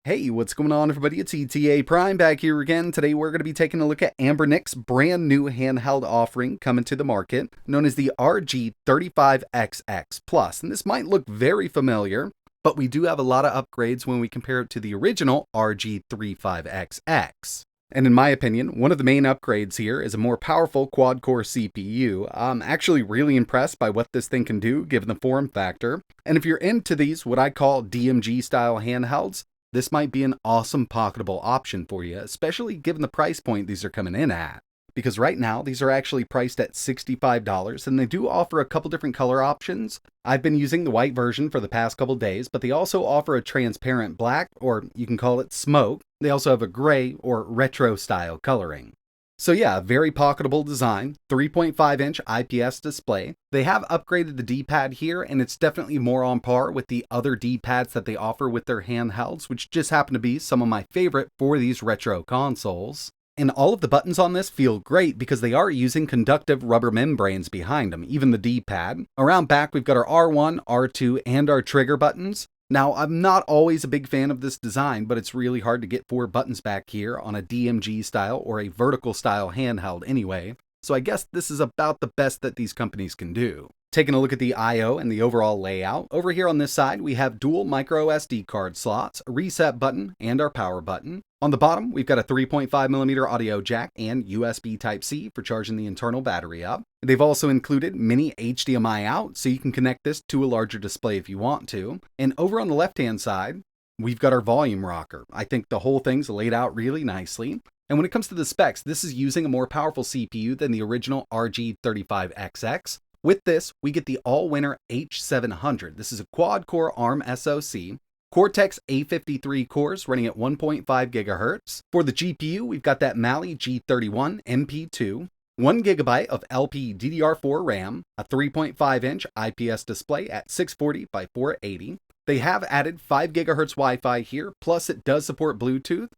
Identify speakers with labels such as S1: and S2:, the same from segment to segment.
S1: Hey, what's going on everybody? It's ETAPRIME back here again. Today we're going to be taking a look at Anbernic's brand new handheld offering coming to the market, known as the RG35xx Plus. And this might look very familiar, but we do have a lot of upgrades when we compare it to the original RG35xx. And in my opinion, one of the main upgrades here is a more powerful quad-core CPU. I'm actually really impressed by what this thing can do, given the form factor. And if you're into these, what I call DMG-style handhelds, this might be an awesome pocketable option for you, especially given the price point these are coming in at. Because right now, these are actually priced at $65, and they do offer a couple different color options. I've been using the white version for the past couple days, but they also offer a transparent black, or you can call it smoke. They also have a gray or retro style coloring. So yeah, very pocketable design, 3.5-inch IPS display. They have upgraded the D-pad here, and it's definitely more on par with the other D-pads that they offer with their handhelds, which just happen to be some of my favorite for these retro consoles. And all of the buttons on this feel great because they are using conductive rubber membranes behind them, even the D-pad. Around back, we've got our R1, R2, and our trigger buttons. Now, I'm not always a big fan of this design, but it's really hard to get 4 buttons back here on a DMG style or a vertical style handheld anyway, so I guess this is about the best that these companies can do. Taking a look at the I/O and the overall layout, over here on this side we have dual micro SD card slots, a reset button, and our power button. On the bottom, we've got a 3.5mm audio jack and USB Type-C for charging the internal battery up. They've also included mini HDMI out, so you can connect this to a larger display if you want to. And over on the left-hand side, we've got our volume rocker. I think the whole thing's laid out really nicely. And when it comes to the specs, this is using a more powerful CPU than the original RG35XX. With this, we get the all-winner H700. This is a quad-core ARM SoC. Cortex A53 cores running at 1.5 GHz. For the GPU, we've got that Mali G31 MP2, 1 GB of LPDDR4 RAM, a 3.5-inch IPS display at 640 by 480. They have added 5 GHz Wi-Fi here, plus it does support Bluetooth.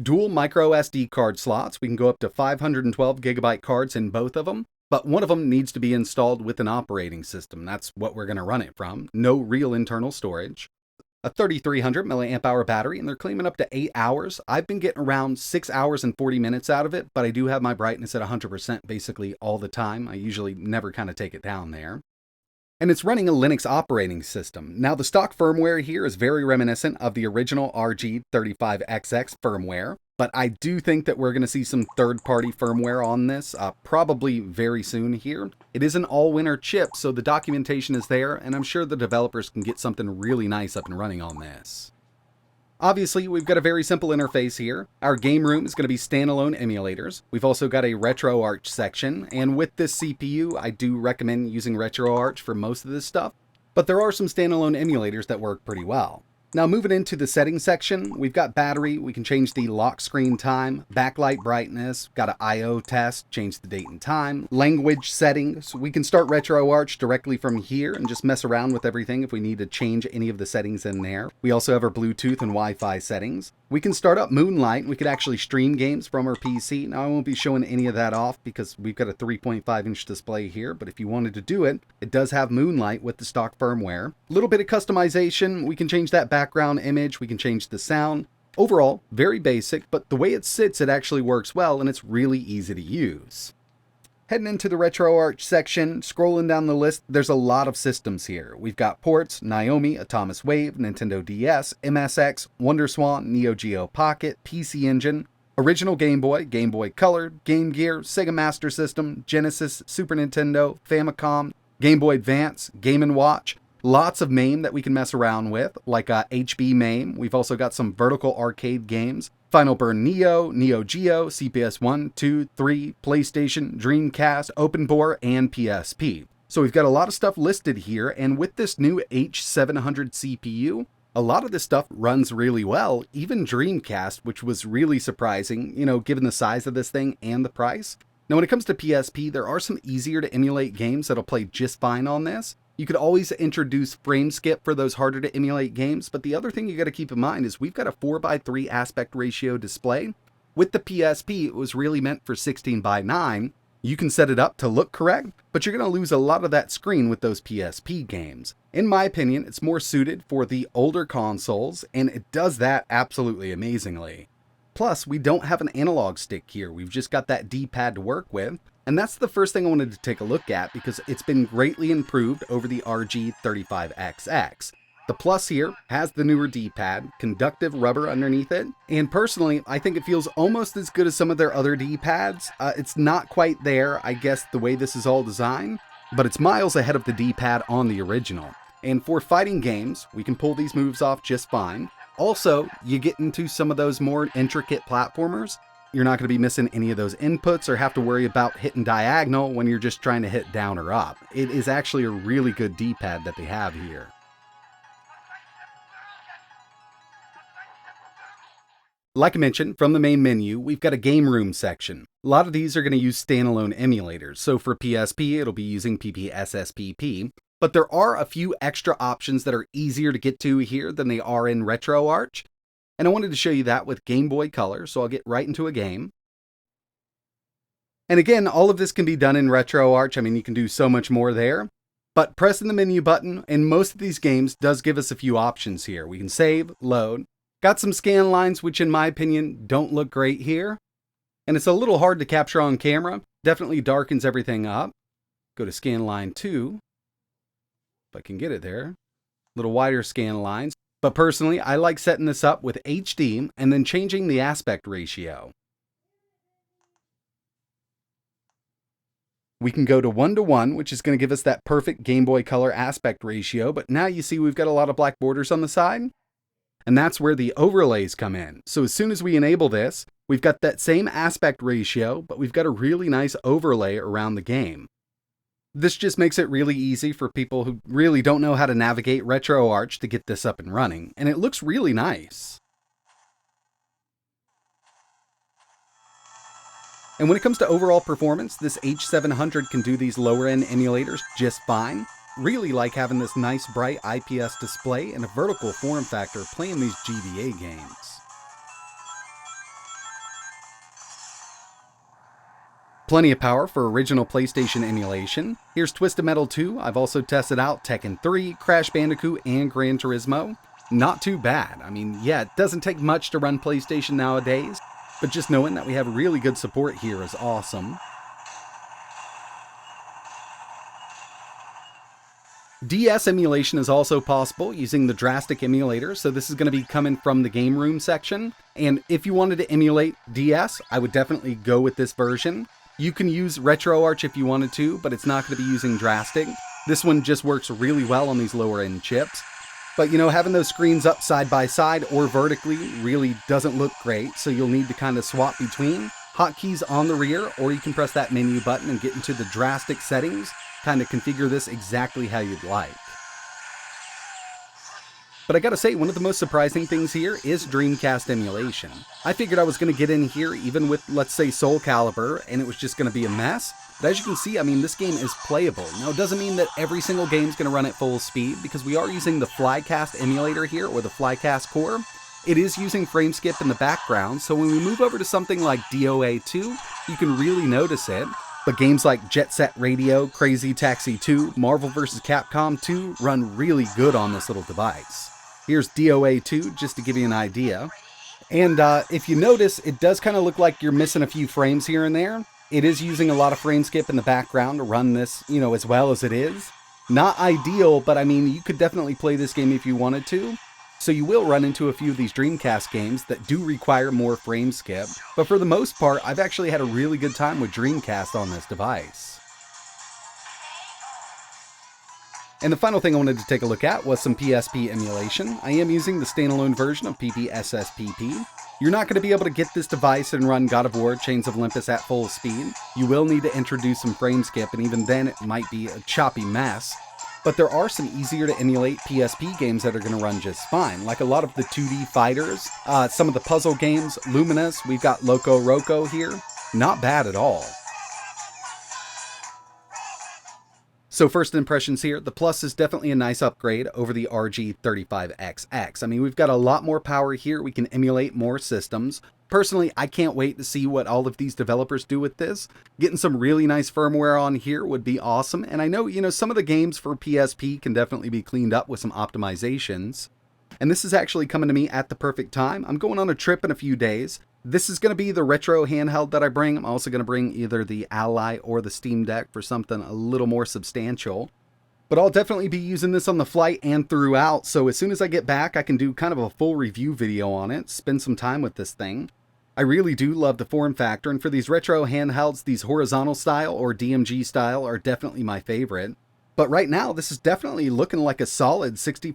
S1: Dual micro SD card slots. We can go up to 512 GB cards in both of them, but one of them needs to be installed with an operating system. That's what we're going to run it from. No real internal storage. A 3300 mAh battery, and they're claiming up to 8 hours. I've been getting around 6 hours and 40 minutes out of it, but I do have my brightness at 100% basically all the time. I usually never kind of take it down there. And it's running a Linux operating system. Now, the stock firmware here is very reminiscent of the original RG35XX firmware, but I do think that we're going to see some third-party firmware on this, probably very soon here. It is an all-winner chip, so the documentation is there, and I'm sure the developers can get something really nice up and running on this. Obviously, we've got a very simple interface here. Our game room is going to be standalone emulators. We've also got a RetroArch section, and with this CPU, I do recommend using RetroArch for most of this stuff, but there are some standalone emulators that work pretty well. Now moving into the settings section, we've got battery, we can change the lock screen time, backlight brightness, got an I/O test, change the date and time, language settings. We can start RetroArch directly from here and just mess around with everything if we need to change any of the settings in there. We also have our Bluetooth and Wi-Fi settings. We can start up Moonlight. We could actually stream games from our PC. Now I won't be showing any of that off because we've got a 3.5-inch display here, but if you wanted to do it, it does have Moonlight with the stock firmware. A little bit of customization. We can change that background image. We can change the sound. Overall, very basic, but the way it sits, it actually works well, and it's really easy to use. Heading into the RetroArch section, scrolling down the list, there's a lot of systems here. We've got ports, Naomi, Atomis Wave, Nintendo DS, MSX, WonderSwan, Neo Geo Pocket, PC Engine, original Game Boy, Game Boy Color, Game Gear, Sega Master System, Genesis, Super Nintendo, Famicom, Game Boy Advance, Game & Watch. Lots of MAME that we can mess around with, like HB MAME. We've also got some vertical arcade games. Final Burn Neo, Neo Geo, CPS 1, 2, 3, PlayStation, Dreamcast, Open Bore, and PSP. So we've got a lot of stuff listed here, and with this new H700 CPU, a lot of this stuff runs really well, even Dreamcast, which was really surprising, given the size of this thing and the price. Now when it comes to PSP, there are some easier to emulate games that'll play just fine on this. You could always introduce frame skip for those harder to emulate games, but the other thing you got to keep in mind is we've got a 4:3 aspect ratio display. With the PSP, it was really meant for 16:9. You can set it up to look correct, but you're going to lose a lot of that screen with those PSP games. In my opinion, it's more suited for the older consoles, and it does that absolutely amazingly. Plus, we don't have an analog stick here, we've just got that D-pad to work with, and that's the first thing I wanted to take a look at because it's been greatly improved over the RG35XX. The Plus here has the newer D-pad, conductive rubber underneath it, and personally, I think it feels almost as good as some of their other D-pads. It's not quite there, I guess, the way this is all designed, but it's miles ahead of the D-pad on the original. And for fighting games, we can pull these moves off just fine. Also, you get into some of those more intricate platformers, you're not going to be missing any of those inputs or have to worry about hitting diagonal when you're just trying to hit down or up. It is actually a really good D-pad that they have here. Like I mentioned, from the main menu, we've got a game room section. A lot of these are going to use standalone emulators, so for PSP, it'll be using PPSSPP, but there are a few extra options that are easier to get to here than they are in RetroArch, and I wanted to show you that with Game Boy Color, so I'll get right into a game. And again, all of this can be done in RetroArch. I mean, you can do so much more there, but pressing the menu button in most of these games does give us a few options here. We can save, load. Got some scan lines, which in my opinion don't look great here. And it's a little hard to capture on camera. Definitely darkens everything up. Go to scan line 2. If I can get it there. A little wider scan lines. But personally, I like setting this up with HD and then changing the aspect ratio. We can go to 1:1, which is going to give us that perfect Game Boy Color aspect ratio. But now you see we've got a lot of black borders on the side. And that's where the overlays come in. So as soon as we enable this, we've got that same aspect ratio, but we've got a really nice overlay around the game. This just makes it really easy for people who really don't know how to navigate RetroArch to get this up and running, and it looks really nice. And when it comes to overall performance, this H700 can do these lower end emulators just fine. Really like having this nice bright IPS display and a vertical form factor playing these GBA games. Plenty of power for original PlayStation emulation. Here's Twisted Metal 2. I've also tested out Tekken 3, Crash Bandicoot, and Gran Turismo. Not too bad. I mean, yeah, it doesn't take much to run PlayStation nowadays, but just knowing that we have really good support here is awesome. DS emulation is also possible using the Drastic emulator, so this is going to be coming from the game room section. And if you wanted to emulate DS, I would definitely go with this version. You can use RetroArch if you wanted to, but it's not going to be using Drastic. This one just works really well on these lower end chips. But you know, having those screens up side by side or vertically really doesn't look great, so you'll need to kind of swap between. Hotkeys on the rear, or you can press that menu button and get into the Drastic settings. Kind of configure this exactly how you'd like. But I gotta say, one of the most surprising things here is Dreamcast emulation. I figured I was gonna get in here even with, let's say, Soul Calibur, and it was just gonna be a mess. But as you can see, I mean, this game is playable. Now, it doesn't mean that every single game is gonna run at full speed, because we are using the Flycast emulator here, or the Flycast core. It is using frame skip in the background, so when we move over to something like DOA 2, you can really notice it. But games like Jet Set Radio, Crazy Taxi 2, Marvel vs. Capcom 2 run really good on this little device. Here's DOA 2, just to give you an idea. And if you notice, it does kind of look like you're missing a few frames here and there. It is using a lot of frame skip in the background to run this, you know, as well as it is. Not ideal, but I mean, you could definitely play this game if you wanted to. So you will run into a few of these Dreamcast games that do require more frame skip, but for the most part, I've actually had a really good time with Dreamcast on this device. And the final thing I wanted to take a look at was some PSP emulation. I am using the standalone version of PPSSPP. You're not going to be able to get this device and run God of War Chains of Olympus at full speed. You will need to introduce some frame skip, and even then it might be a choppy mess. But there are some easier to emulate PSP games that are going to run just fine, like a lot of the 2D fighters, some of the puzzle games, Luminous, we've got Loco Roco here. Not bad at all. So first impressions here, the Plus is definitely a nice upgrade over the RG35XX. I mean, we've got a lot more power here, we can emulate more systems. Personally, I can't wait to see what all of these developers do with this. Getting some really nice firmware on here would be awesome. And I know, some of the games for PSP can definitely be cleaned up with some optimizations. And this is actually coming to me at the perfect time. I'm going on a trip in a few days. This is going to be the retro handheld that I bring. I'm also going to bring either the Ally or the Steam Deck for something a little more substantial. But I'll definitely be using this on the flight and throughout, so as soon as I get back, I can do kind of a full review video on it, spend some time with this thing. I really do love the form factor, and for these retro handhelds, these horizontal style or DMG style are definitely my favorite. But right now, this is definitely looking like a solid $65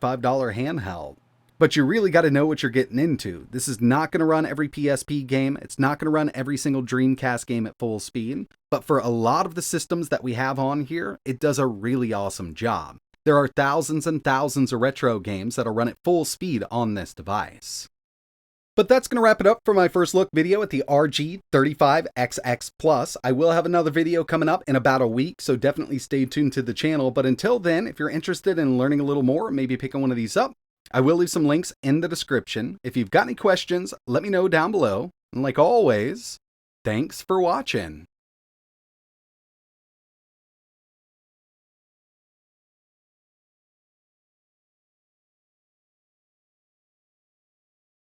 S1: handheld. But you really got to know what you're getting into. This is not going to run every PSP game. It's not going to run every single Dreamcast game at full speed. But for a lot of the systems that we have on here, it does a really awesome job. There are thousands and thousands of retro games that'll run at full speed on this device. But that's going to wrap it up for my first look video at the RG35xx Plus. I will have another video coming up in about a week, so definitely stay tuned to the channel. But until then, if you're interested in learning a little more, maybe picking one of these up, I will leave some links in the description. If you've got any questions, let me know down below. And like always, thanks for watching.